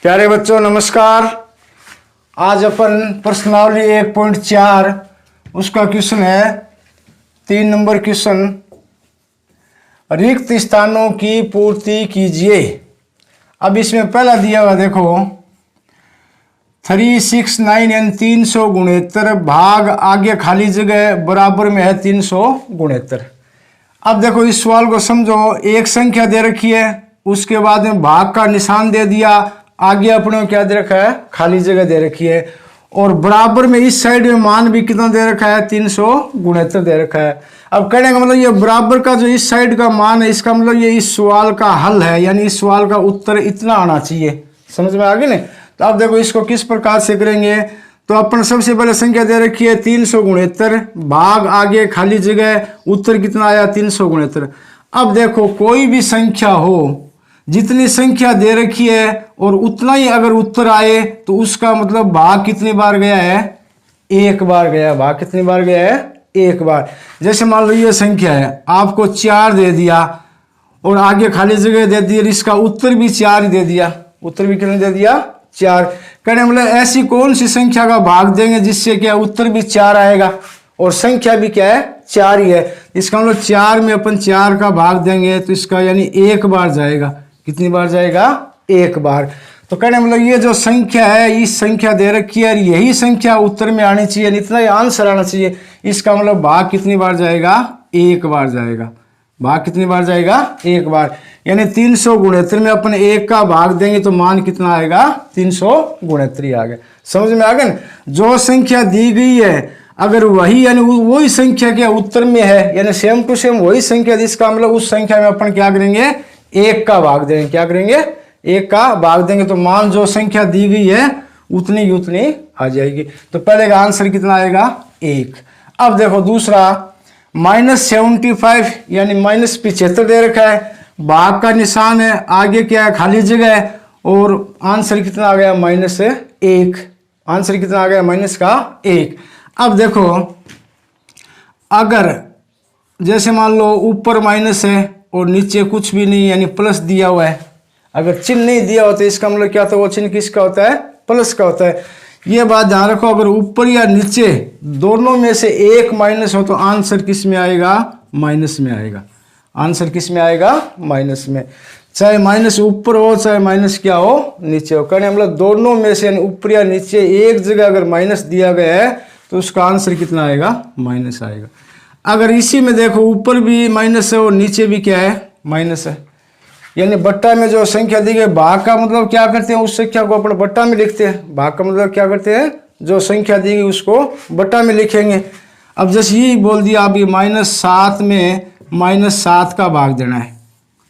प्यारे बच्चों नमस्कार। आज अपन प्रश्नावली 1.4 उसका क्वेश्चन है 3 नंबर क्वेश्चन। रिक्त स्थानों की पूर्ति कीजिए। अब इसमें पहला दिया हुआ देखो 369 यानी 300 गुणेत्तर भाग आगे खाली जगह बराबर में है 300 गुणेत्तर। अब देखो इस सवाल को समझो। एक संख्या दे रखी है, उसके बाद में भाग का निशान दे दिया, आगे अपने को क्या दे रखा है, खाली जगह दे रखी है, और बराबर में इस साइड में मान भी कितना दे रखा है, 300 गुणेत्तर दे रखा है। अब कहने का मतलब ये बराबर का जो इस साइड का मान है, इसका मतलब ये इस सवाल का हल है, यानी इस सवाल का उत्तर इतना आना चाहिए। समझ में आ गई ना। तो अब देखो इसको किस प्रकार से करेंगे। तो अपन सबसे पहले संख्या दे रखी है 300 गुणेत्तर भाग आगे खाली जगह, उत्तर कितना आया 300 गुणेत्तर। अब देखो कोई भी संख्या हो, जितनी संख्या दे रखी है और उतना ही अगर उत्तर आए तो उसका मतलब भाग कितनी बार गया है, एक बार गया। भाग कितनी बार गया है, एक बार। जैसे मान लो ये संख्या है, आपको 4 दे दिया और आगे खाली जगह दे दी, इसका उत्तर भी 4 ही दे दिया। उत्तर भी कितने दे दिया, 4। कहने मतलब ऐसी कौन सी संख्या का भाग देंगे जिससे क्या उत्तर भी 4 आएगा और संख्या भी क्या है, 4 ही है। इसका मतलब 4 में अपन 4 का भाग देंगे तो इसका यानी एक बार जाएगा। कितनी बार जाएगा, एक बार। तो कहने मतलब ये जो संख्या है, इस संख्या दे रखी है, यही संख्या उत्तर में आनी चाहिए, इतना ही आंसर आना चाहिए। इसका मतलब भाग कितनी बार जाएगा, एक बार जाएगा। भाग कितनी बार जाएगा, एक बार। यानी 300 गुणेत्तर में अपन एक का भाग देंगे तो मान कितना आएगा, 300 गुणेत्तर ही आ गया। समझ में आ गया। जो संख्या दी गई है अगर वही यानी वही संख्या के उत्तर में है, यानी सेम टू सेम वही संख्या, जिसका मतलब उस संख्या में अपन क्या करेंगे, एक का भाग देंगे। क्या करेंगे, एक का भाग देंगे तो मान जो संख्या दी गई है उतनी आ जाएगी। तो पहले का आंसर कितना आएगा, 1। अब देखो दूसरा -75 यानी -75 दे रखा है, भाग का निशान है, आगे क्या है, खाली जगह है, और आंसर कितना आ गया, -1। आंसर कितना आ गया, -1। अब देखो अगर जैसे मान लो ऊपर माइनस है और नीचे कुछ भी नहीं यानी प्लस दिया हुआ है, अगर चिन्ह नहीं दिया होता इसका मतलब क्या होता है, वो चिन्ह किसका होता है, प्लस का होता है। ये बात ध्यान रखो। अगर ऊपर या नीचे दोनों में से एक माइनस हो तो आंसर किस में आएगा, माइनस में आएगा। आंसर किस में आएगा, माइनस में। चाहे माइनस ऊपर हो चाहे माइनस क्या हो, नीचे हो। कहने मतलब दोनों में से ऊपर या नीचे एक जगह अगर माइनस दिया गया है तो उसका आंसर कितना आएगा, माइनस आएगा। अगर इसी में देखो ऊपर भी माइनस है और नीचे भी क्या है, माइनस है, यानी बट्टा में जो संख्या दी गई, भाग का मतलब क्या करते हैं, उस संख्या को अपन बट्टा में लिखते हैं। भाग का मतलब क्या करते हैं, जो संख्या दी गई उसको बट्टा में लिखेंगे। अब जैसे यही बोल दिया आप, ये -7 में -7 का भाग देना है।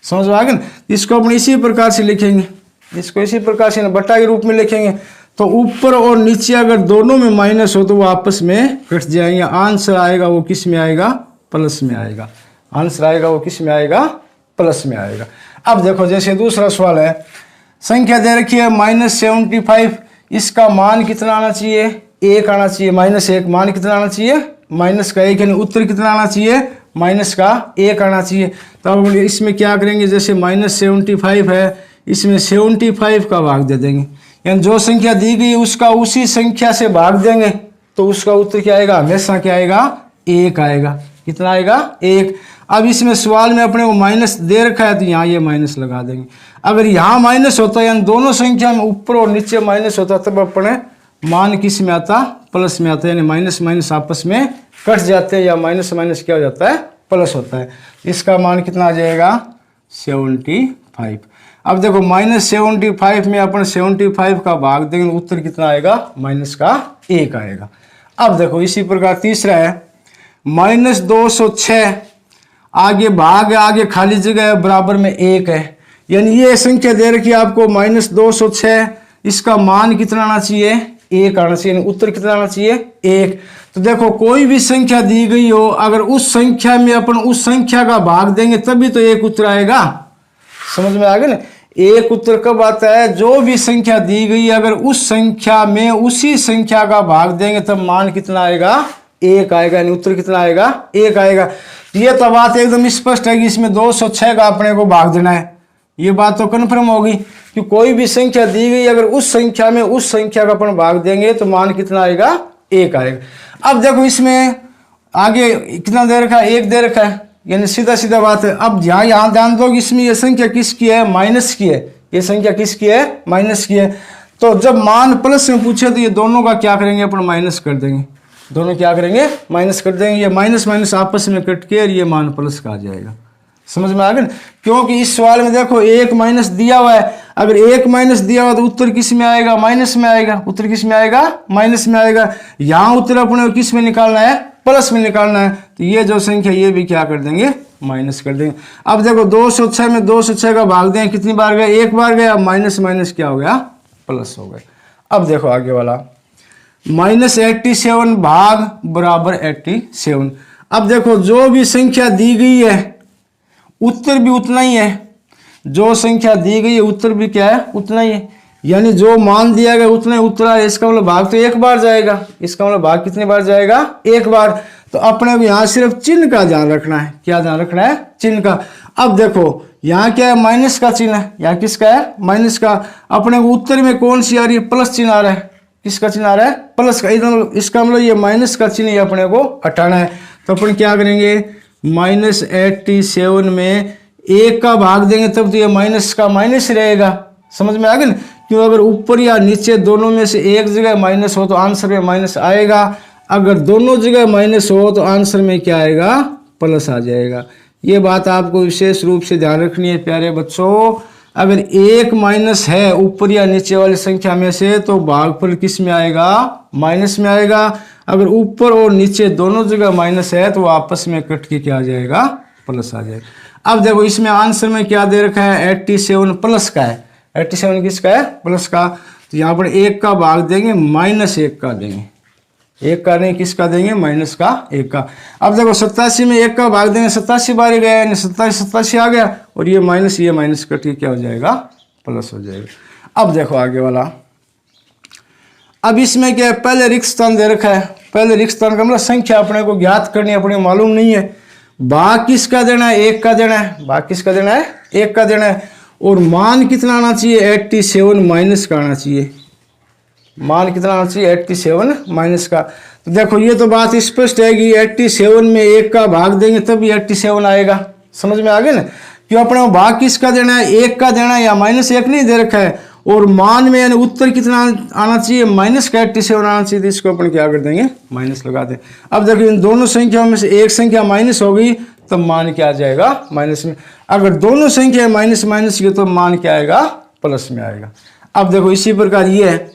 समझ में आ गया ना। इसको अपन इसी प्रकार से लिखेंगे, इसको इसी प्रकार से बट्टा के रूप में लिखेंगे। तो ऊपर और नीचे अगर दोनों में माइनस हो तो वो आपस में कट जाएंगे। आंसर आएगा वो किस में आएगा, प्लस में आएगा। आंसर आएगा वो किस में आएगा, प्लस में आएगा। अब देखो जैसे दूसरा सवाल है, संख्या दे रखी है -75, इसका मान कितना आना चाहिए, 1 आना चाहिए। -1 मान कितना आना चाहिए, -1 यानी उत्तर कितना आना चाहिए, -1 आना चाहिए। तो अब इसमें क्या करेंगे, जैसे -75 है, इसमें 75 का भाग दे देंगे, यानी जो संख्या दी गई उसका उसी संख्या से भाग देंगे तो उसका उत्तर क्या आएगा, हमेशा क्या आएगा, 1 आएगा। कितना आएगा, 1। अब इसमें सवाल में अपने को माइनस दे रखा है तो यहाँ ये माइनस लगा देंगे। अगर यहाँ माइनस होता यानी दोनों संख्या में ऊपर और नीचे माइनस होता तब अपने मान किस में आता, प्लस में आता, यानी माइनस माइनस आपस में कट जाते हैं, या माइनस माइनस क्या हो जाता है, प्लस होता है। इसका मान कितना आ जाएगा, 75। अब देखो -75 में अपन 75 का भाग देंगे, उत्तर कितना आएगा, -1 आएगा। अब देखो इसी प्रकार तीसरा है -206, आगे भाग है, आगे खाली जगह है, बराबर में 1 है, यानी ये संख्या दे रखी है आपको -206, इसका मान कितना आना चाहिए, 1 आना चाहिए, यानी उत्तर कितना आना चाहिए, 1। तो देखो कोई भी संख्या दी गई हो, अगर उस संख्या में अपन उस संख्या का भाग देंगे तभी तो 1 उत्तर आएगा। समझ में आ गया ना। 1 उत्तर कब आता है, जो भी संख्या दी गई अगर उस संख्या में उसी संख्या का भाग देंगे तब मान कितना आएगा, 1 आएगा, यानी उत्तर कितना आएगा, 1 आएगा। ये तो बात एकदम स्पष्ट है कि इसमें 206 का अपने को भाग देना है, ये बात तो कन्फर्म होगी कि कोई भी संख्या दी गई, अगर उस संख्या में उस संख्या का अपन भाग देंगे तो मान कितना आएगा, 1 आएगा। अब देखो इसमें आगे कितना दे रखा है, 1 दे रखा है, यानी सीधा सीधा बात है। अब यहाँ ध्यान दो, इसमें ये संख्या किसकी है, माइनस की है, ये संख्या किसकी है, माइनस की है। तो जब मान प्लस में पूछे तो ये दोनों का क्या करेंगे, अपन माइनस कर देंगे, दोनों क्या करेंगे, माइनस कर देंगे। ये माइनस माइनस आपस में कट के और ये मान प्लस का आ जाएगा। समझ में आ गया? क्योंकि इस सवाल में देखो 1 माइनस दिया हुआ है, अगर 1 माइनस दिया हुआ तो उत्तर किस में आएगा, माइनस में आएगा, उत्तर किस में आएगा, माइनस में आएगा। यहाँ उत्तर अपने किस में निकालना है, प्लस में निकालना है, तो ये जो संख्या ये भी क्या कर देंगे, माइनस कर देंगे। अब देखो 206 में 206 का भाग दें, कितनी बार गया, 1 बार गया, माइनस माइनस क्या हो गया, प्लस हो गया। अब देखो आगे वाला, -87 भाग बराबर 87। अब देखो जो भी संख्या दी गई है उत्तर भी उतना ही है, जो संख्या दी गई है उत्तर भी क्या है, उतना ही है, यानी जो मान दिया गया उतना ही उत्तर है। इसका मतलब भाग तो 1 बार जाएगा, इसका मतलब भाग कितनी बार जाएगा, 1 बार। तो अपने को यहाँ सिर्फ चिन्ह का ध्यान रखना है, क्या ध्यान रखना है, चिन्ह का। अब देखो यहाँ क्या है, माइनस का चिन्ह है, यहाँ किसका है, माइनस का। अपने को उत्तर में कौन सी आ रही है, प्लस चिन्ह आ रहा है, किसका चिन्ह आ रहा है, प्लस का। इसका मतलब ये माइनस का चिन्ह अपने को हटाना है। तो अपन क्या करेंगे, -87 में 1 का भाग देंगे तब तो ये माइनस का माइनस रहेगा। समझ में आ गया ना? क्यों, अगर ऊपर या नीचे दोनों में से एक जगह माइनस हो तो आंसर में माइनस आएगा, अगर दोनों जगह माइनस हो तो आंसर में क्या आएगा, प्लस आ जाएगा। ये बात आपको विशेष रूप से ध्यान रखनी है प्यारे बच्चों। अगर 1 माइनस है ऊपर या नीचे वाली संख्या में से तो भागफल किस में आएगा, माइनस में आएगा। अगर ऊपर और नीचे दोनों जगह माइनस है तो आपस में कट के क्या आ जाएगा, प्लस आ जाएगा। अब देखो इसमें आंसर में क्या दे रखा है, 87 प्लस का है, 87 किसका है, प्लस का। तो यहाँ पर 1 का भाग देंगे, -1 का देंगे, 1 का नहीं, किसका देंगे, माइनस का 1 का। अब देखो 87 में 1 का भाग देंगे, 87 बार गया, यानी 87 आ गया, और ये माइनस कट के क्या हो जाएगा, प्लस हो जाएगा। अब देखो आगे वाला, अब इसमें क्या है, पहले रिक्त स्थान दे रखा है, पहले रिक्त स्थान का मतलब संख्या अपने को ज्ञात करनी है, अपने को मालूम नहीं है। भाग किसका देना है, 1 का देना है, भाग किसका देना है, 1 का देना है। और मान कितना आना चाहिए, 87 माइनस का आना चाहिए, मान कितना आना चाहिए, 87 माइनस का। तो देखो ये तो बात स्पष्ट है कि 87 में 1 का भाग देंगे तब 87 आएगा। समझ में आ गया ना? क्यों, अपने को भाग किसका देना है, 1 का देना है, या -1 नहीं दे रखा है। और मान में यानी उत्तर कितना आना चाहिए, माइनस का 87 आना चाहिए, तो इसको अपन क्या कर देंगे, माइनस लगा दें। अब देखो इन दोनों संख्याओं में से एक संख्या माइनस हो गई तब मान क्या आ जाएगा, माइनस में। अगर दोनों संख्या माइनस माइनस की तो मान क्या आएगा, प्लस में आएगा। अब देखो इसी प्रकार ये है,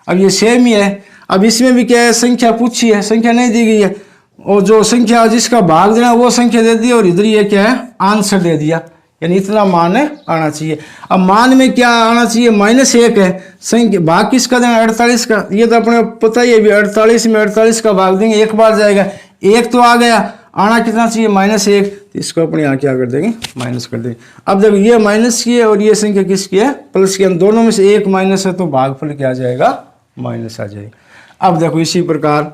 अब ये सेम ही है। अब इसमें भी क्या है, संख्या पूछी है, संख्या नहीं दी गई है, और जो संख्या जिसका भाग देना वो संख्या दे दी, और इधर ये क्या है, आंसर दे दिया, यानी इतना मान आना चाहिए। अब मान में क्या आना चाहिए, -1 है, संख्या भाग किसका देना, 48 का। ये तो अपने पता ही है, अभी 48 में 48 का भाग देंगे, 1 बार जाएगा, 1 तो आ गया, आना कितना चाहिए, -1, तो इसको अपने यहाँ क्या कर देंगे, माइनस कर देंगे। अब देखो ये माइनस की है और ये संख्या किसकी है, प्लस की है, दोनों में से एक माइनस है तो भागफल क्या आ जाएगा, माइनस आ जाएगा। अब देखो इसी प्रकार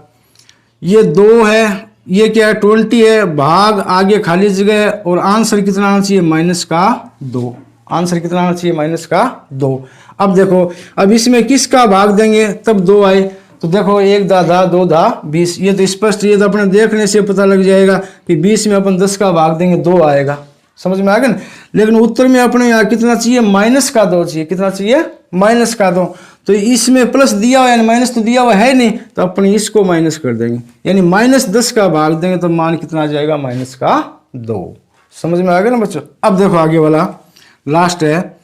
ये 2 है, ये क्या है, 20 है, भाग आगे खाली जगह है, और आंसर कितना आना चाहिए, -2। आंसर कितना आना चाहिए, -2। अब देखो अब इसमें किसका भाग देंगे तब 2 आए, तो देखो 1 दा 2 दा 20, ये तो स्पष्ट, ये तो अपने देखने से पता लग जाएगा कि 20 में अपन 10 का भाग देंगे 2 आएगा। समझ में आ गया ना? लेकिन उत्तर में अपने यहाँ कितना चाहिए, -2 चाहिए, कितना चाहिए, -2। तो इसमें प्लस दिया हुआ, यानी माइनस तो दिया हुआ है नहीं, तो अपने इसको माइनस कर देंगे, यानी -10 का भाग देंगे तो मान कितना आ जाएगा, -2। समझ में आ गया ना बच्चों? अब देखो आगे वाला लास्ट है।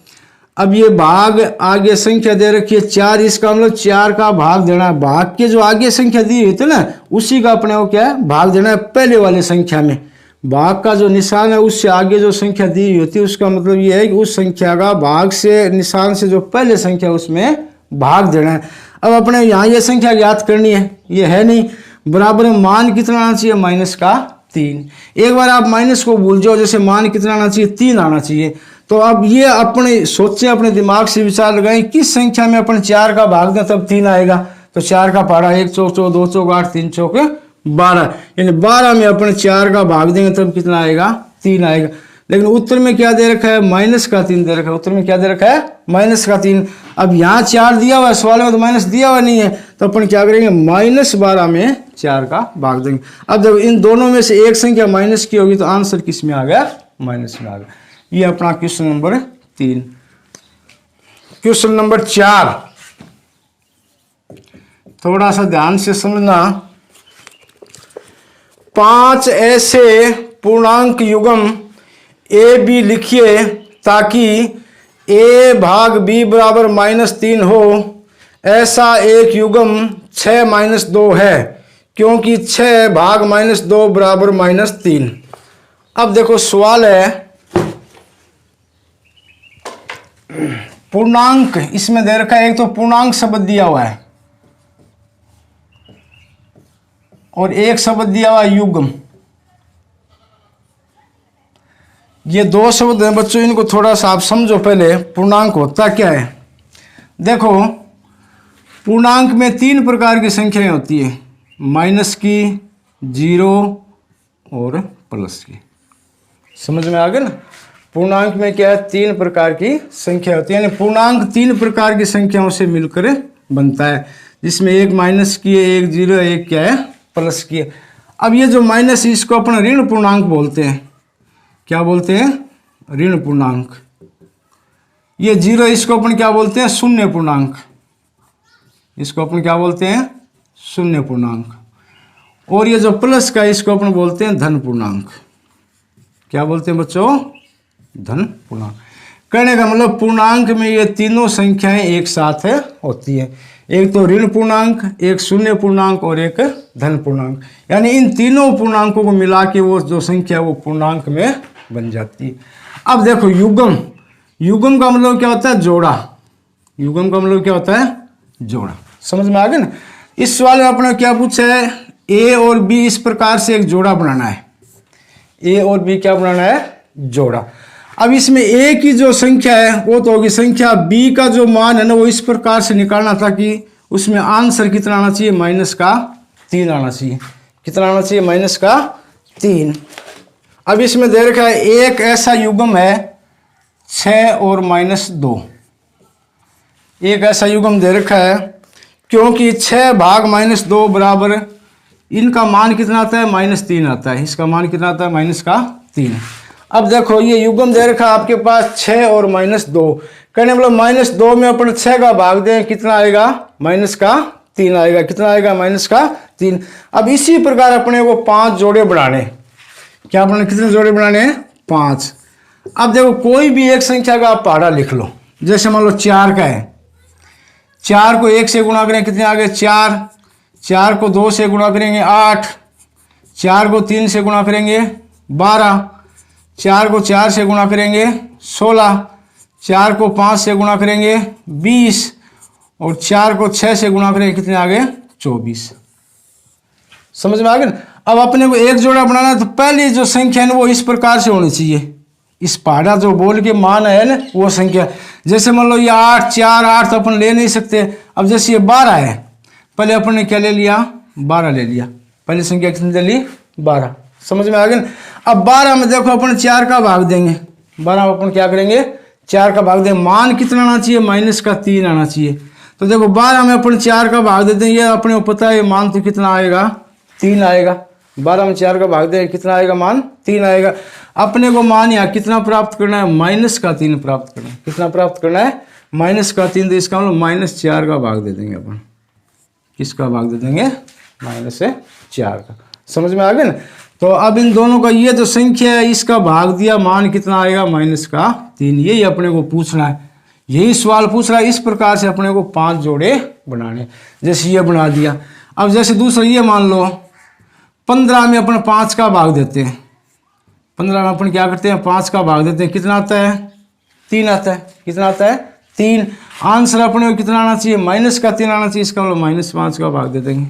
अब ये भाग आगे संख्या दे रखी है 4, इसका मतलब 4 का भाग देना है, भाग के जो आगे संख्या दी हुई थी ना उसी का अपने को क्या है, भाग देना है पहले वाले संख्या में। भाग का जो निशान है उससे आगे जो संख्या दी हुई होती है उसका मतलब ये है कि उस संख्या का भाग से निशान से जो पहले संख्या उसमें भाग देना है। अब अपने यहाँ ये संख्या ज्ञात करनी है, ये है नहीं, बराबर में मान कितना आना चाहिए, -3। एक बार आप माइनस को भूल जाओ, जैसे मान कितना आना चाहिए, 3 आना चाहिए। तो अब ये अपने सोचें, अपने दिमाग से विचार लगाएं किस संख्या में अपन 4 का भाग दें तब 3 आएगा। तो 4 का पहाड़ा 1 चौक 2 चौक 8 3 चौक 12, यानी 12 में अपन 4 का भाग देंगे तब कितना आएगा, 3 आएगा। लेकिन उत्तर में क्या दे रखा है, -3 दे रखा है। उत्तर में क्या दे रखा है, -3। अब यहाँ 4 दिया हुआ है, सवाल में तो माइनस दिया हुआ नहीं है, तो अपन क्या करेंगे, -12 में 4 का भाग देंगे। अब जब इन दोनों में से एक संख्या माइनस की होगी तो आंसर किस में आ गया, माइनस में आ गया। ये अपना क्वेश्चन नंबर 3। क्वेश्चन नंबर 4, थोड़ा सा ध्यान से समझना। 5 ऐसे पूर्णांक युग्म ए बी लिखिए ताकि a भाग b बराबर -3 हो। ऐसा एक युग्म 6 - 2 है क्योंकि 6 भाग -2 बराबर -3। अब देखो सवाल है, पूर्णांक इसमें दे रखा है, एक तो पूर्णांक शब्द दिया हुआ है और एक शब्द दिया हुआ है युग्म। ये 2 शब्द हैं बच्चों, इनको थोड़ा सा आप समझो पहले। पूर्णांक होता क्या है, देखो पूर्णांक में 3 प्रकार की संख्याएं होती है, माइनस की, 0 और प्लस की। समझ में आ गया ना। पूर्णांक में क्या है, 3 प्रकार की संख्या होती है, यानी पूर्णांक 3 प्रकार की संख्याओं से मिलकर बनता है, जिसमें एक माइनस की है, एक 0 है, एक क्या है, प्लस की है। अब ये जो माइनस, इसको अपन ऋण पूर्णांक बोलते हैं। क्या बोलते हैं, ऋण पूर्णांक। ये 0, इसको अपन क्या बोलते हैं, शून्य पूर्णांक। इसको अपन क्या बोलते हैं, शून्य पूर्णांक। और ये जो प्लस का, इसको अपन बोलते हैं धन पूर्णांक। क्या बोलते हैं बच्चों, धन पूर्णांक। कहने का मतलब पूर्णांक में ये तीनों संख्याएं एक साथ होती है, एक तो ऋण पूर्णांक, एक शून्य पूर्णांक और एक धन पूर्णांक। यानी इन तीनों पूर्णांकों को मिला के वो जो संख्या वो पूर्णांक में बन जाती है। अब देखो युग्म, युग्म का मतलब क्या होता है, जोड़ा। युग्म का मतलब क्या होता है, जोड़ा। समझ में आ गया ना। इस सवाल में आपने क्या पूछा है, ए और बी इस प्रकार से एक जोड़ा बनाना है। ए और बी क्या बनाना है, जोड़ा। अब इसमें ए की जो संख्या है वो तो होगी संख्या, बी का जो मान है ना वो इस प्रकार से निकालना था कि उसमें आंसर कितना आना चाहिए, -3 आना चाहिए। कितना आना चाहिए, -3। अब इसमें दे रखा है एक ऐसा युग्म है 6 और -2। एक ऐसा युग्म दे रखा है क्योंकि 6 भाग -2 बराबर, इनका मान कितना आता है, -3 आता है। इसका मान कितना आता है, -3। अब देखो ये युग्म दे रखा है आपके पास 6 और -2। कहने मतलब -2 में अपन 6 का भाग दें, कितना आएगा, -3 आएगा। कितना आएगा, -3। अब इसी प्रकार अपने को 5 जोड़े बनाने। क्या अपने कितने जोड़े बनाने हैं, 5। अब देखो कोई भी एक संख्या का आप पहाड़ा लिख लो। जैसे मान लो 4 का है, 4 को 1 से गुणा करें, कितने आ गए, 4। 4 को 2 से गुणा करेंगे, 8। 4 को 3 से गुणा करेंगे, 12। 4 को 4 से गुणा करेंगे, 16। 4 को 5 से गुणा करेंगे, 20। और 4 को 6 से गुणा करेंगे, कितने आ गए, 24। समझ में आ गया ना। अब अपने को एक जोड़ा बनाना है तो पहली जो संख्या है ना वो इस प्रकार से होनी चाहिए। इस पहाड़ा जो बोल के मान है ना वो संख्या, जैसे मान लो ये 8, 4, 8 तो अपन ले नहीं सकते। अब जैसे ये 12 है, पहले अपन ने क्या ले लिया, 12 ले लिया। पहली संख्या कितनी ले ली, 12। समझ में आ गया ना। अब 12 में देखो अपन 4 का भाग देंगे। 12 में अपन क्या करेंगे, 4 का भाग देंगे। मान कितना आना चाहिए, -3 आना चाहिए। तो देखो 12 में अपन 4 का भाग देते हैं, ये अपने को पता है मान तो कितना आएगा, 3 आएगा। 12 में 4 का भाग दें, कितना आएगा, मान 3 आएगा। अपने को मान यहाँ कितना प्राप्त करना है, -3 प्राप्त करना है। कितना प्राप्त करना है, -3। तो इसका मतलब -4 का भाग दे देंगे अपन। किसका भाग दे देंगे, -4 का। समझ में आ गया ना। तो अब इन दोनों का ये जो संख्या है इसका भाग दिया, मान कितना आएगा, -3। यही अपने को पूछना है, यही सवाल पूछ रहा है। इस प्रकार से अपने को 5 जोड़े बनाने। जैसे ये बना दिया। अब जैसे दूसरा ये मान लो 15 में अपन 5 का भाग देते हैं। 15 में अपन क्या करते हैं, 5 का भाग देते हैं। कितना आता है, 3 आता है। कितना आता है, 3। आंसर अपने को कितना आना चाहिए, -3 आना चाहिए। इसका मतलब -5 का भाग दे देंगे।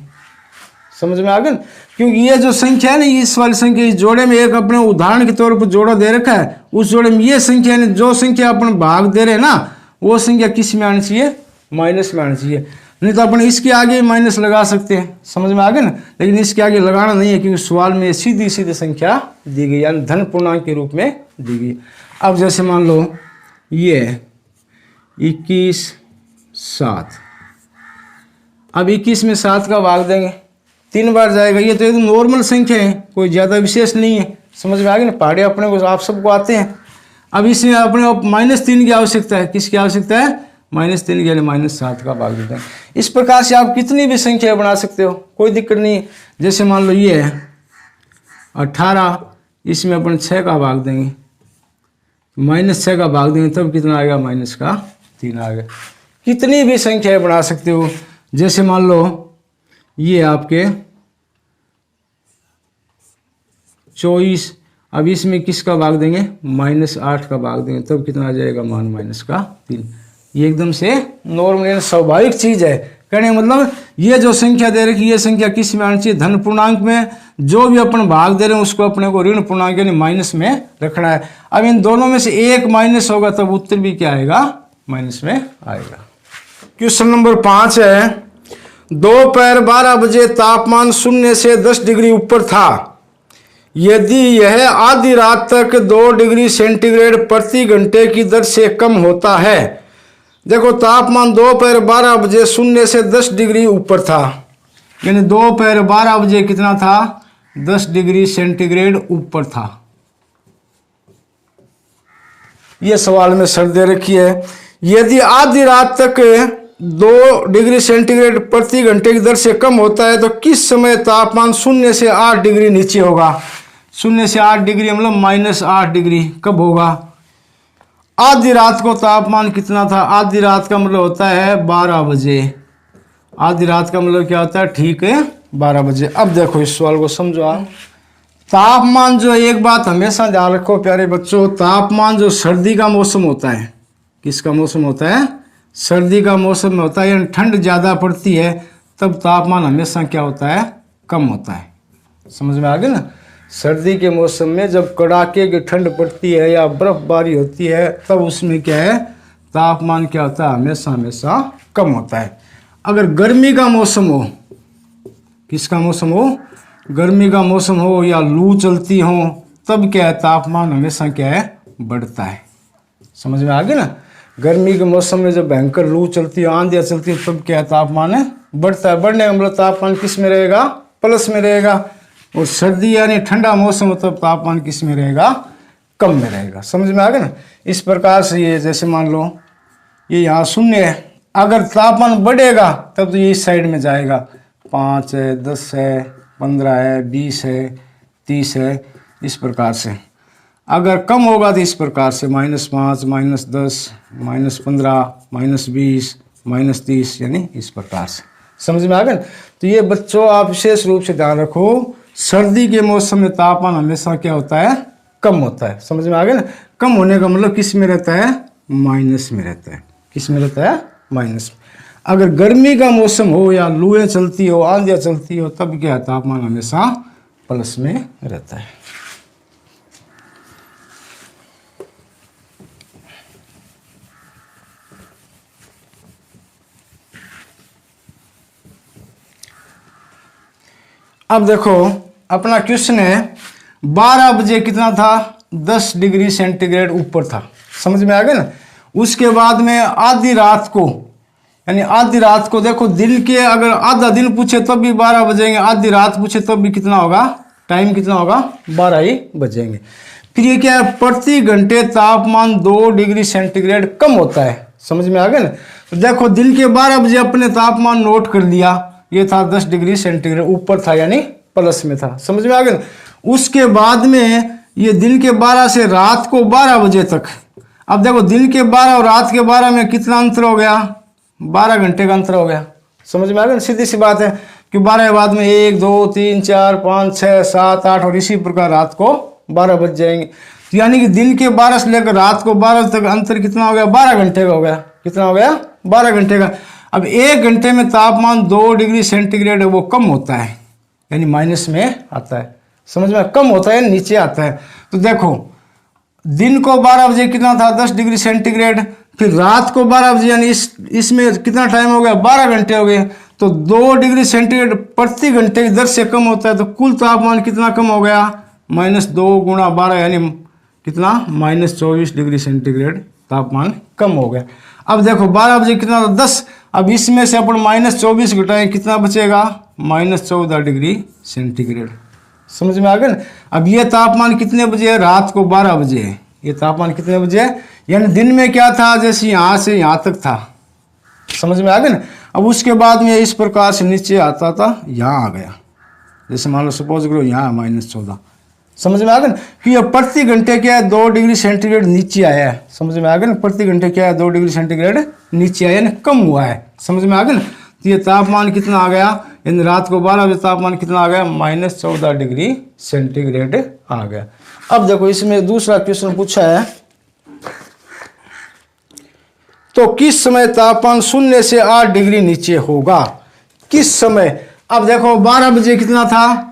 समझ में आ गया। क्योंकि ये जो संख्या है ना, इस वाली संख्या, इस जोड़े में एक अपने उदाहरण के तौर पर जोड़ा दे रखा है। उस जोड़े में ये संख्या जो संख्या अपन भाग दे रहे हैं ना, वो संख्या किस में आनी चाहिए, माइनस में आनी चाहिए। नहीं तो अपन इसके आगे माइनस लगा सकते हैं, समझ में आ गया ना, लेकिन इसके आगे लगाना नहीं है क्योंकि सवाल में सीधी सीधी संख्या दी गई, यानी धन पूर्णांक के रूप में दी गई। अब जैसे मान लो ये 21 7, अब 21 में 7 का भाग देंगे, 3 बार जाएगा, ये तो एकदम नॉर्मल संख्या है, कोई ज़्यादा विशेष नहीं है, समझ में आ गया ना, पहाड़े अपने को आप सबको आते हैं। अब इसमें अपने -3 की आवश्यकता है, किसकी आवश्यकता है, -3 की, यानी -7 का भाग देते हैं। इस प्रकार से आप कितनी भी संख्या बना सकते हो, कोई दिक्कत नहीं है। जैसे मान लो ये है 18, इसमें अपन 6 का भाग देंगे, -6 का भाग देंगे, तब कितना आएगा, -3 आ गया। कितनी भी संख्या बना सकते हो। जैसे मान लो ये आपके 24, अब इसमें किसका भाग देंगे, -8 का भाग देंगे, तब कितना आ जाएगा, मान -3। ये एकदम से नॉर्मल स्वाभाविक चीज़ है। कहने का मतलब ये जो संख्या दे रखी, ये संख्या किस में आनी चाहिए, धन पूर्णांक में। जो भी अपन भाग दे रहे हैं उसको अपने को ऋण पूर्णांक यानी माइनस में रखना है। अब इन दोनों में से एक माइनस होगा तब उत्तर भी क्या आएगा, माइनस में आएगा। क्वेश्चन नंबर 5 है, दोपहर 12 बजे तापमान 0 से 10 डिग्री ऊपर था। यदि यह आधी रात तक 2 डिग्री सेंटीग्रेड प्रति घंटे की दर से कम होता है। देखो तापमान दोपहर 12 बजे 0 से 10 डिग्री ऊपर था, यानी दोपहर 12 बजे कितना था, 10 डिग्री सेंटीग्रेड ऊपर था। यह सवाल में शर्त दे रखी है, यदि आधी रात तक 2 डिग्री सेंटीग्रेड प्रति घंटे की दर से कम होता है तो किस समय तापमान 0 से 8 डिग्री नीचे होगा। 0 से 8 डिग्री मतलब -8 डिग्री कब होगा। आधी रात को तापमान कितना था, आधी रात का मतलब होता है 12 बजे, आधी रात का मतलब क्या होता है, ठीक है 12 बजे। अब देखो इस सवाल को समझो आप। तापमान जो, एक बात हमेशा ध्यान रखो प्यारे बच्चों, तापमान जो सर्दी का मौसम होता है, किसका मौसम होता है, सर्दी का मौसम में होता है, यानी ठंड ज़्यादा पड़ती है तब तापमान हमेशा क्या होता है, कम होता है। समझ में आ गया ना। सर्दी के मौसम में जब कड़ाके की ठंड पड़ती है या बर्फबारी होती है तब उसमें क्या है, तापमान क्या होता है, हमेशा कम होता है। अगर गर्मी का मौसम हो, किसका मौसम हो, गर्मी का मौसम हो या लू चलती हो तब क्या है, तापमान हमेशा क्या है, बढ़ता है। समझ में आ गया ना। गर्मी के मौसम में जब भयंकर लू चलती है, आंधियाँ चलती है, तब क्या है, तापमान बढ़ता है। बढ़ने का मतलब तापमान किस में रहेगा, प्लस में रहेगा। और सर्दी यानी ठंडा मौसम हो तब तापमान किस में रहेगा, कम में रहेगा। समझ में आ गया ना। इस प्रकार से ये जैसे मान लो ये यहाँ 0 है, अगर तापमान बढ़ेगा तब तो ये इस साइड में जाएगा, 5 है, 10 है, 15 है, 20 है, 30 है, इस प्रकार से। अगर कम होगा तो इस प्रकार से -5, -10, -15, -20, -30, यानी इस प्रकार से। समझ में आ गया। तो ये बच्चों आप विशेष रूप से ध्यान रखो, सर्दी के मौसम में तापमान हमेशा क्या होता है, कम होता है। समझ में आ गया ना। कम होने का मतलब किस में रहता है, माइनस में रहता है। किस में रहता है, माइनस में। अगर गर्मी का मौसम हो या लूएं चलती हो, आंधियाँ चलती हो, तब क्या है, तापमान हमेशा प्लस में रहता है। अब देखो अपना क्वेश्चन है, 12 बजे कितना था, 10 डिग्री सेंटीग्रेड ऊपर था। समझ में आ गया ना। उसके बाद में आधी रात को, यानी आधी रात को देखो, दिन के अगर आधा दिन पूछे तब भी 12 बजेंगे, आधी रात पूछे तब भी कितना होगा, टाइम कितना होगा, 12 ही बजेंगे। फिर ये क्या है, प्रति घंटे तापमान 2 डिग्री सेंटीग्रेड कम होता है। समझ में आ गया ना। तो देखो दिन के 12 बजे अपने तापमान नोट कर लिया, ये था 10 डिग्री सेंटीग्रेड ऊपर था, यानी प्लस में था। समझ में आ गया। उसके बाद में ये दिन के 12 से रात को 12 बजे तक, अब देखो दिन के 12 और रात के 12 में कितना अंतर हो गया, 12 घंटे का अंतर हो गया। समझ में आ गया। सीधी सी बात है कि 12 के बाद में 1, 2, 3, 4, 5, 6, 7, 8 और इसी प्रकार रात को 12 बज जाएंगे। तो यानी कि दिन के 12 से लेकर रात को 12 तक अंतर कितना हो गया, 12 घंटे का हो गया। कितना हो गया, 12 घंटे का। अब 1 घंटे में तापमान 2 डिग्री सेंटीग्रेड वो कम होता है, यानी माइनस में आता है। समझ में, कम होता है, नीचे आता है। तो देखो दिन को 12 बजे कितना था, 10 डिग्री सेंटीग्रेड, फिर रात को 12 बजे, यानी इसमें कितना टाइम हो गया, 12 घंटे हो गए। तो 2 डिग्री सेंटीग्रेड प्रति घंटे की दर से कम होता है, तो कुल तापमान कितना कम हो गया, -2 गुणा 12, यानी कितना, -24 डिग्री सेंटीग्रेड तापमान कम हो गया। अब देखो 12 बजे कितना था, 10। अब इसमें से अपन -24 घटाएं, कितना बचेगा, -14 डिग्री सेंटीग्रेड। समझ में आ गया ना। अब ये तापमान कितने बजे है, रात को 12 बजे है। ये तापमान कितने बजे है, यानी दिन में क्या था, जैसे यहाँ से यहाँ तक था। समझ में आ गया ना। अब उसके बाद में इस प्रकार से नीचे आता था, यहाँ आ गया। जैसे मान लो सपोज करो यहाँ -14। समझ में आ गया ना, कि ये प्रति घंटे क्या है, 2 डिग्री सेंटीग्रेड नीचे आया है। समझ में आ गया ना, प्रति घंटे क्या है, 2 डिग्री सेंटीग्रेड नीचे आया, यानी कम हुआ है। समझ में आ गया ना। तो ये तापमान कितना आ गया, यानी रात को 12 बजे तापमान कितना आ गया, -14 डिग्री सेंटीग्रेड आ गया। अब देखो इसमें दूसरा क्वेश्चन पूछा है, तो किस समय तापमान 0 से 8 डिग्री नीचे होगा, किस समय। अब देखो 12 बजे कितना था,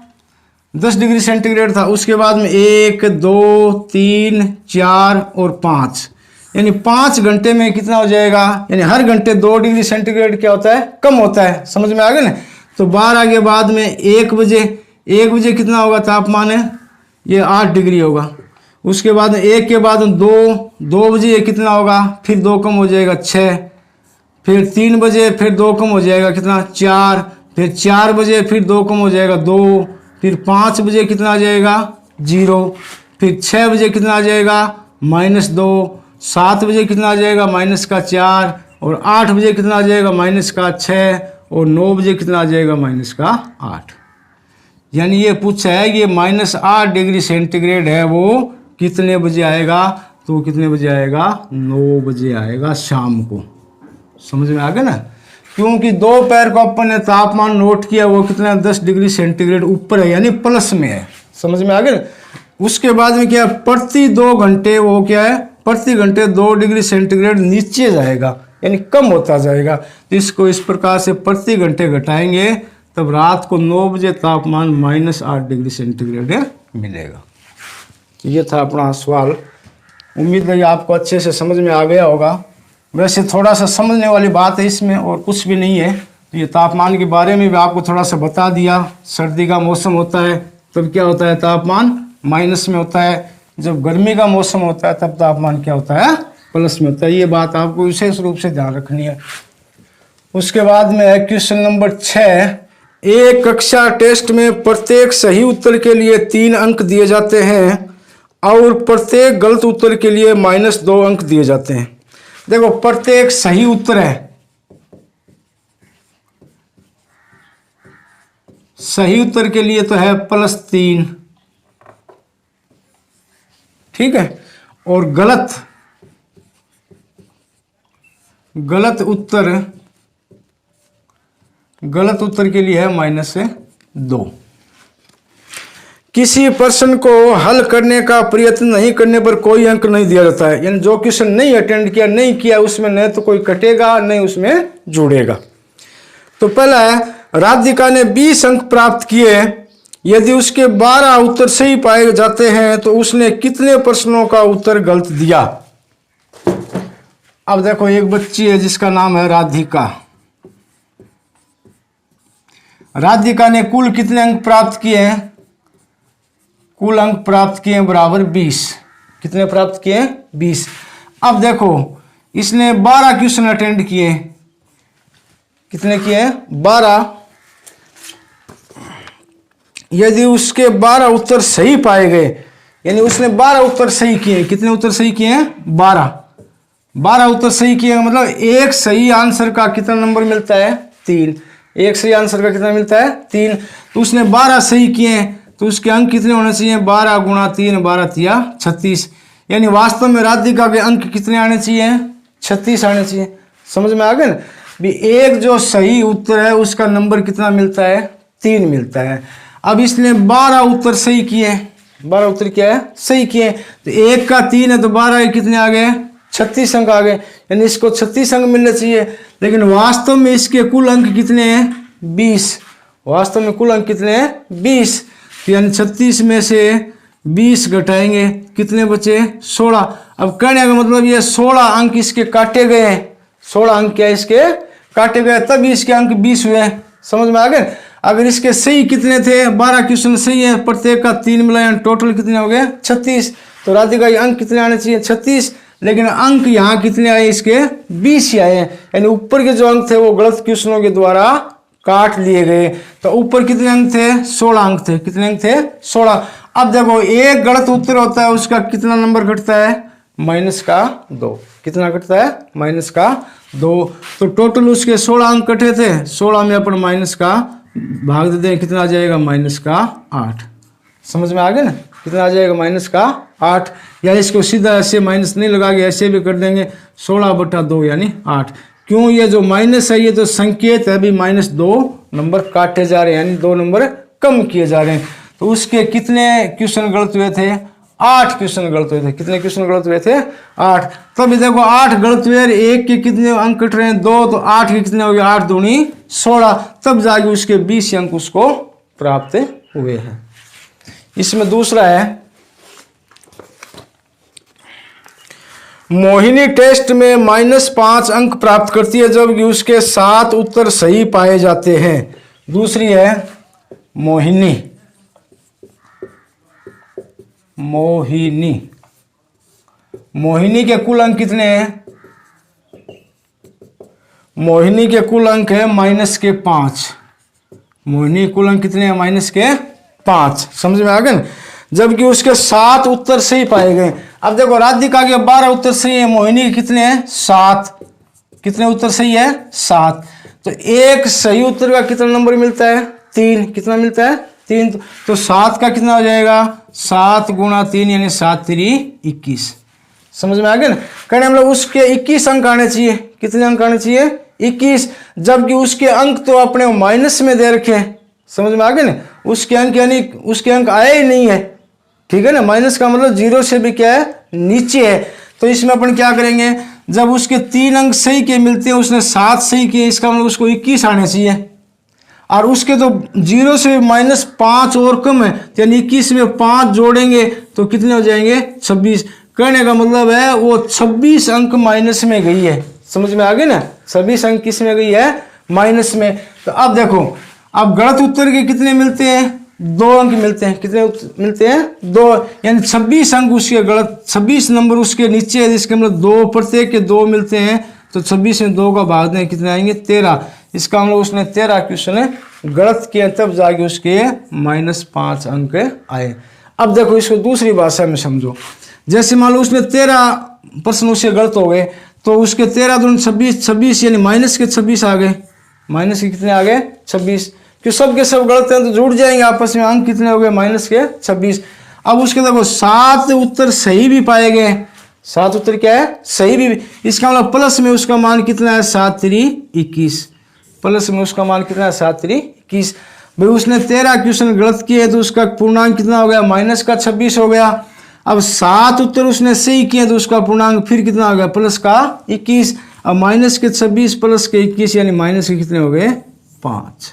10 डिग्री सेंटीग्रेड था। उसके बाद में 1, 2, 3, 4 और 5, यानी 5 घंटे में कितना हो जाएगा, यानी हर घंटे 2 डिग्री सेंटीग्रेड क्या होता है, कम होता है। समझ में आ गया ना। तो 12 के बाद में 1 बजे कितना होगा तापमान है, ये 8 डिग्री होगा। उसके बाद 1 के बाद 2 बजे ये कितना होगा, फिर 2 कम हो जाएगा 6, फिर 3 बजे फिर 2 कम हो जाएगा कितना, 4, फिर 4 बजे फिर 2 कम हो जाएगा 2, फिर 5 बजे कितना आ जाएगा, 0, फिर 6 बजे कितना आ जाएगा, -2, 7 बजे कितना आ जाएगा, -4, और 8 बजे कितना आ जाएगा, -6, और 9 बजे कितना आ जाएगा, -8। यानी ये पूछा है कि -8 डिग्री सेंटीग्रेड है, वो कितने बजे आएगा, तो कितने बजे आएगा, 9 बजे आएगा शाम को। समझ में आ गया ना। क्योंकि दोपहर को अपन ने तापमान नोट किया, वो कितना, 10 डिग्री सेंटीग्रेड ऊपर है, यानी प्लस में है। समझ में आ गया। उसके बाद में क्या, प्रति 2 घंटे वो क्या है, प्रति घंटे 2 डिग्री सेंटीग्रेड नीचे जाएगा, यानी कम होता जाएगा। तो इसको इस प्रकार से प्रति घंटे घटाएंगे, तब रात को 9 बजे तापमान -8 डिग्री सेंटीग्रेड मिलेगा। ये था अपना सवाल। उम्मीद है आपको अच्छे से समझ में आ गया होगा। वैसे थोड़ा सा समझने वाली बात है इसमें, और कुछ भी नहीं है। तो ये तापमान के बारे में भी आपको थोड़ा सा बता दिया। सर्दी का मौसम होता है तब क्या होता है, तापमान माइनस में होता है। जब गर्मी का मौसम होता है तब तापमान क्या होता है, प्लस में होता है। ये बात आपको विशेष रूप से ध्यान रखनी है। उसके बाद में है क्वेश्चन नंबर 6। एक कक्षा टेस्ट में प्रत्येक सही उत्तर के लिए 3 अंक दिए जाते हैं और प्रत्येक गलत उत्तर के लिए -2 अंक दिए जाते हैं। देखो प्रत्येक सही उत्तर है, सही उत्तर के लिए तो है +3, ठीक है। और गलत उत्तर के लिए है -2। किसी प्रश्न को हल करने का प्रयत्न नहीं करने पर कोई अंक नहीं दिया जाता है। यानी जो क्वेश्चन नहीं अटेंड किया, नहीं किया, उसमें न तो कोई कटेगा नहीं उसमें जुड़ेगा। तो पहला है, राधिका ने 20 अंक प्राप्त किए। यदि उसके 12 उत्तर सही पाए जाते हैं तो उसने कितने प्रश्नों का उत्तर गलत दिया। अब देखो एक बच्ची है जिसका नाम है राधिका। राधिका ने कुल कितने अंक प्राप्त किए हैं, कुल अंक प्राप्त किए बराबर 20। कितने प्राप्त किए, 20। अब देखो इसने 12 क्वेश्चन अटेंड किए। कितने किए, 12। यदि उसके 12 उत्तर सही पाए गए, यानी उसने 12 उत्तर सही किए। कितने उत्तर सही किए हैं, 12 उत्तर सही किए, मतलब एक सही आंसर का कितना नंबर मिलता है, 3। एक सही आंसर का कितना मिलता है, 3। तो उसने 12 सही किए, तो उसके अंक कितने होने चाहिए, 12 गुणा 3, 12 तिया 36। यानी वास्तव में राधिका के अंक कितने आने चाहिए, 36 आने चाहिए। समझ में आ गया ना। भी एक जो सही उत्तर है उसका नंबर कितना मिलता है, 3 मिलता है। अब इसने 12 उत्तर सही किए, 12 उत्तर क्या है, सही किए। तो 1 का 3 है तो 12 कितने आ गए, 36 अंक आ गए। यानी इसको 36 अंक मिलने चाहिए। लेकिन वास्तव में इसके कुल अंक कितने हैं, 20। वास्तव में कुल अंक कितने हैं, 20। तो यानी 36 में से 20 घटाएंगे, कितने बचे, 16। अब कहने का मतलब ये 16 अंक इसके काटे गए हैं, 16 अंक क्या इसके काटे गए, तब इसके अंक 20 हुए। समझ में आ गए। अगर इसके सही कितने थे, 12 क्वेश्चन सही है, प्रत्येक का 3 मिलाया, टोटल कितने हो गए 36। तो राधिका ये अंक कितने आने चाहिए 36, लेकिन अंक यहाँ कितने आए इसके 20 ही आए हैं, यानी ऊपर के जो अंक थे वो गलत क्वेश्चनों के द्वारा काट लिए गए। तो ऊपर कितने अंक थे 16 अंक थे, कितने अंक थे 16। अब देखो एक गलत उत्तर होता है उसका कितना नंबर घटता है -2, कितना घटता है -2। तो टोटल उसके 16 अंक कटे थे, 16 में अपन माइनस का भाग देते हैं, कितना आ जाएगा -8। समझ में आ गया ना, कितना आ जाएगा -8। या इसको सीधा ऐसे माइनस नहीं लगा के ऐसे भी कर देंगे 16/2 यानी 8। क्यों, ये जो माइनस है ये तो संकेत है, अभी -2 नंबर काटे जा रहे हैं, यानी 2 नंबर कम किए जा रहे हैं। तो उसके कितने क्वेश्चन गलत हुए थे 8 क्वेश्चन गलत हुए थे। कितने क्वेश्चन गलत हुए थे 8। तब देखो 8 गलत हुए, एक के कितने अंक कट रहे हैं 2, तो 8 के कितने हो गए 8 दूनी 16, तब जाके उसके 20 अंक उसको प्राप्त हुए हैं। इसमें दूसरा है, मोहिनी टेस्ट में -5 अंक प्राप्त करती है जबकि उसके 7 उत्तर सही पाए जाते हैं। दूसरी है मोहिनी के कुल अंक कितने हैं, मोहिनी के कुल अंक है -5। मोहिनी कुल अंक कितने हैं -5। समझ में आ गए ना, जबकि उसके 7 उत्तर सही पाए गए। अब देखो राधिका के 12 उत्तर सही है, मोहिनी के कितने हैं 7। कितने उत्तर सही है 7। तो एक सही उत्तर का कितना नंबर मिलता है 3। कितना मिलता है 3। तो 7 का कितना हो जाएगा 7 × 3 यानी 7 3 21। समझ में आ गया ना। कहने हम लोग उसके 21 अंक आने चाहिए। कितने अंक आने चाहिए 21, जबकि उसके अंक तो अपने माइनस में दे रखे हैं। समझ में आ गया ना, उसके अंक यानी उसके अंक आए ही नहीं है। ठीक है ना, माइनस का मतलब 0 से भी क्या है नीचे है। तो इसमें अपन क्या करेंगे, जब उसके 3 अंक सही के मिलते हैं, उसने 7 सही किए, इसका मतलब उसको 21 आने चाहिए। और उसके तो 0 से -5 और कम है, यानी 21 में 5 जोड़ेंगे तो कितने हो जाएंगे 26। कहने का मतलब है वो 26 अंक माइनस में गई है। समझ में आ गई ना, 26 अंक किस में गई है माइनस में। तो अब देखो, अब गलत उत्तर के कितने मिलते हैं 2 अंक मिलते हैं। कितने मिलते हैं 2, यानी 26 अंक उसके गलत, 26 नंबर उसके नीचे है, जिसके मतलब 2 प्रत्येक के 2 मिलते हैं। तो 26 में 2 का भाग दें कितने आएंगे 13। इसका मतलब उसने 13 क्वेश्चन गलत किए, तब जाके उसके -5 अंक आए। अब देखो इसको दूसरी भाषा में समझो। जैसे मान लो उसने 13 प्रश्न उसके गलत हो गए, तो उसके 13 दूनी 26, 26 यानी माइनस के 26 आ गए। माइनस के कितने आ गए 26, क्यों सब के सब गलत हैं तो जुड़ जाएंगे आपस में। अंक कितने हो गए माइनस के 26। अब उसके देखो 7 उत्तर सही भी पाए गए। 7 उत्तर क्या है सही भी। इसका मतलब प्लस में उसका मान कितना है 7 3 21। प्लस में उसका मान कितना है 7 3 21। भाई उसने 13 क्वेश्चन गलत किए तो उसका पूर्णांक कितना हो गया -26 हो गया। अब 7 उत्तर उसने सही किए तो उसका पूर्णांक फिर कितना हो गया +21। अब माइनस के 26 प्लस के 21 यानी माइनस के कितने हो गए 5।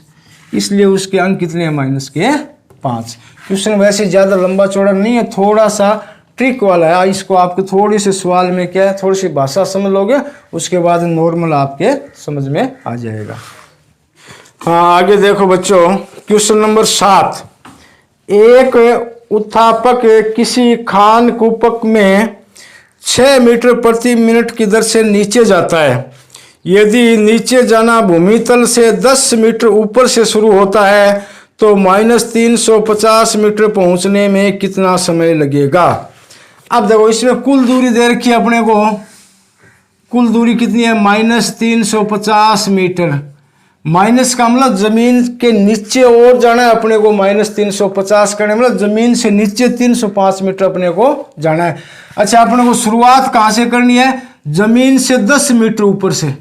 इसलिए उसके अंक कितने हैं -5। क्वेश्चन वैसे ज़्यादा लंबा चौड़ा नहीं है, थोड़ा सा ट्रिक वाला है। इसको आपके थोड़ी से सवाल में क्या है, थोड़ी सी भाषा समझ लोगे, उसके बाद नॉर्मल आपके समझ में आ जाएगा। हाँ आगे देखो बच्चों, क्वेश्चन नंबर 7। एक उत्थापक किसी खान कूपक में 6 मीटर प्रति मिनट की दर से नीचे जाता है। यदि नीचे जाना भूमितल से 10 मीटर ऊपर से शुरू होता है तो -350 मीटर पहुंचने में कितना समय लगेगा। अब देखो इसमें कुल दूरी दे रखी है अपने को। कुल दूरी कितनी है -350 मीटर। माइनस का मतलब जमीन के नीचे और जाना है अपने को, -350 करने मतलब जमीन से नीचे 305 मीटर अपने को जाना है। अच्छा अपने को शुरुआत कहाँ से करनी है, जमीन से 10 मीटर ऊपर से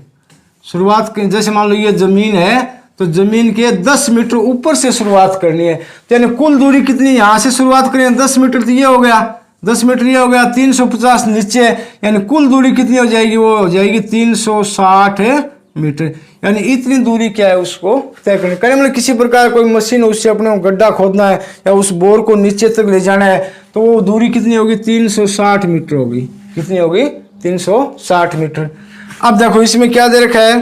शुरुआत। जैसे मान लो ये जमीन है तो जमीन के 10 मीटर ऊपर से शुरुआत करनी है। तो यानी कुल दूरी कितनी, यहाँ से शुरुआत करें 10 मीटर तो ये हो गया 10 मीटर, ये हो गया 350 नीचे, यानी कुल दूरी कितनी हो जाएगी, वो हो जाएगी 360 मीटर। यानी इतनी दूरी क्या है उसको तय करनी। करें मतलब किसी प्रकार कोई मशीन उससे अपने को गड्ढा खोदना है या उस बोर को नीचे तक ले जाना है तो वो दूरी कितनी होगी 360 मीटर होगी। कितनी होगी 360 मीटर। अब देखो इसमें क्या दे रखा है,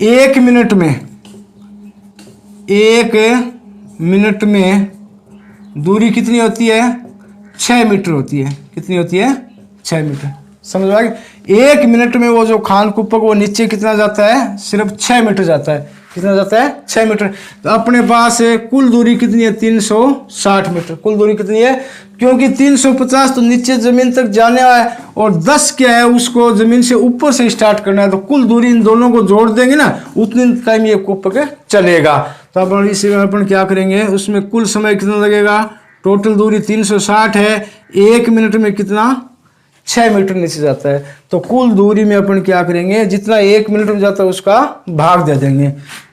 1 मिनट में दूरी कितनी होती है, 6 मीटर होती है। कितनी होती है, 6 मीटर। समझ में आ गया। 1 मिनट में वो जो खान कुपक वो नीचे कितना जाता है, सिर्फ 6 मीटर जाता है। कितना जाता है, 6 मीटर। तो अपने पास कुल दूरी कितनी है, 360 मीटर। कुल दूरी कितनी है, क्योंकि 350 तो नीचे जमीन तक जाने वाला है और 10 क्या है, उसको जमीन से ऊपर से स्टार्ट करना है। तो कुल दूरी इन दोनों को जोड़ देंगे ना, उतनी टाइम ये कुपक चलेगा। तो अपन इसी अपन क्या करेंगे, उसमें कुल समय कितना लगेगा, टोटल दूरी 360 है, 1 मिनट में कितना 6 मीटर नीचे जाता है। तो कुल दूरी में अपन क्या करेंगे, जितना 1 मिनट में जाता है उसका भाग दे देंगे।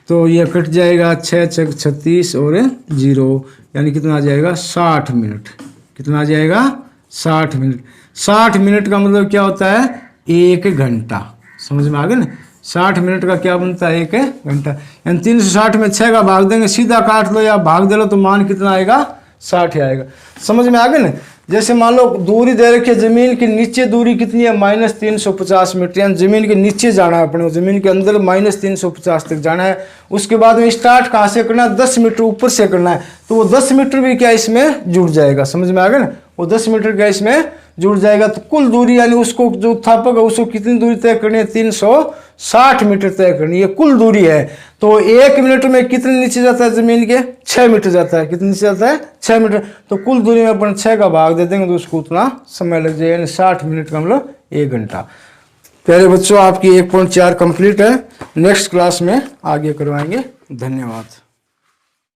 तो ये कट जाएगा 6 6 36 और 0, यानी कितना आ जाएगा 60 मिनट। कितना आ जाएगा 60 मिनट। 60 मिनट का मतलब क्या होता है, 1 घंटा। समझ में आ गया ना, 60 मिनट का क्या बनता है, 1 घंटा। यानी 360 में 6 का भाग देंगे, सीधा काट लो या भाग दे लो तो मान कितना आएगा, 60 आएगा। समझ में आ गया ना। जैसे मान लो दूरी दे रखी है, जमीन के नीचे दूरी कितनी है, -350 मीटर। यानी जमीन के नीचे जाना है अपने, जमीन के अंदर -350 तक जाना है। उसके बाद में स्टार्ट कहाँ से करना है, 10 मीटर ऊपर से करना है। तो वो 10 मीटर भी क्या इसमें जुड़ जाएगा। समझ में आ गया ना, वो 10 मीटर क्या इसमें जुड़ जाएगा। तो कुल दूरी यानी उसको जो उत्थापक है उसको कितनी दूरी तय करनी है, 360 मीटर तय करनी है, ये कुल दूरी है। तो 1 मिनट में कितने नीचे जाता है जमीन के, 6 मीटर जाता है। कितने नीचे जाता है, 6 मीटर। तो कुल दूरी में अपन 6 का भाग दे देंगे तो उसको उतना समय लग जाएगा, यानी 60 मिनट का मतलब 1 घंटा। प्यारे बच्चों, आपकी 1.4 कंप्लीट है। नेक्स्ट क्लास में आगे करवाएंगे। धन्यवाद।